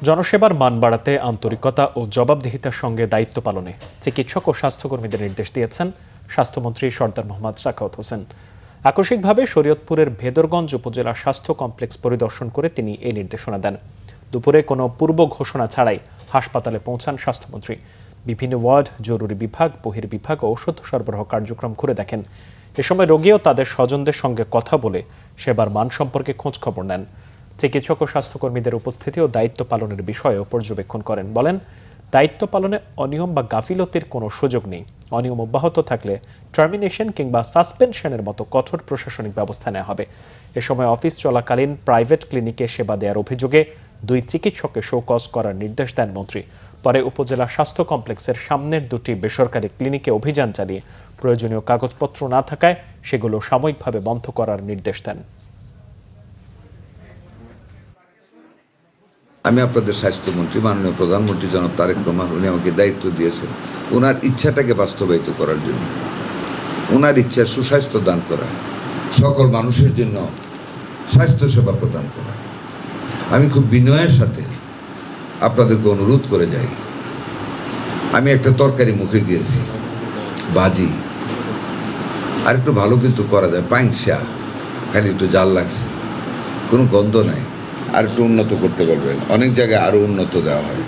জনসেবার মান বাড়াতে আন্তরিকতা ও জবাবদিহিতার সঙ্গে দায়িত্ব পালনে চিকিৎসক ও স্বাস্থ্যকর্মীদের নির্দেশ দিয়েছেন স্বাস্থ্যমন্ত্রী সরদার মোহাম্মদ সাখাওয়াত হোসেন। আকস্মিকভাবে শরীয়তপুরের ভেদরগঞ্জ উপজেলা স্বাস্থ্য কমপ্লেক্স পরিদর্শন করে তিনি এই নির্দেশনা দেন। দুপুরে কোনো পূর্ব ঘোষণা ছাড়াই হাসপাতালে পৌঁছান স্বাস্থ্যমন্ত্রী। বিভিন্ন ওয়ার্ড, জরুরি বিভাগ, বহির্বিভাগ ও ঔষধ সরবরাহ কার্যক্রম ঘুরে দেখেন। এ সময় রোগী ও তাদের স্বজনদের সঙ্গে কথা বলে সেবার মান সম্পর্কে খোঁজখবর নেন। চিকিৎসক ও স্বাস্থ্যকর্মীদের উপস্থিতি ও দায়িত্ব পালনের বিষয়েও পর্যবেক্ষণ করেন। বলেন, দায়িত্ব পালনে অনিয়ম বা গাফিলতির কোনো সুযোগ নেই। অনিয়ম অব্যাহত থাকলে টার্মিনেশন কিংবা সাসপেনশনের মতো কঠোর প্রশাসনিক ব্যবস্থা নেওয়া হবে। এ সময় অফিস চলাকালীন প্রাইভেট ক্লিনিকে সেবা দেওয়ার অভিযোগে 2 চিকিৎসককে শোকজ করার নির্দেশ দেন মন্ত্রী। পরে উপজেলা স্বাস্থ্য কমপ্লেক্সের সামনের 2টি বেসরকারি ক্লিনিকে অভিযান চালিয়ে প্রয়োজনীয় কাগজপত্র না থাকায় সেগুলো সাময়িকভাবে বন্ধ করার নির্দেশ দেন। আমি আপনাদের স্বাস্থ্যমন্ত্রী মাননীয় প্রধানমন্ত্রী জনাব তারেক রহমান, উনি আমাকে দায়িত্ব দিয়েছেন ওনার ইচ্ছাটাকে বাস্তবায়িত করার জন্য, ওনার ইচ্ছা সুস্বাস্থ্য দান করা, সকল মানুষের জন্য স্বাস্থ্যসেবা প্রদান করা। আমি খুব বিনয়ের সাথে আপনাদেরকে অনুরোধ করে যাই, আমি একটা তরকারি মুখে দিয়েছি, ভাজি, আর একটু ভালো কিন্তু করা যায়, পাইংশা, খালি একটু জাল লাগছে, কোনো গন্ধ নাই, আর একটু উন্নত করতে পারবেন, অনেক জায়গায় আরও উন্নত দেওয়া হয়।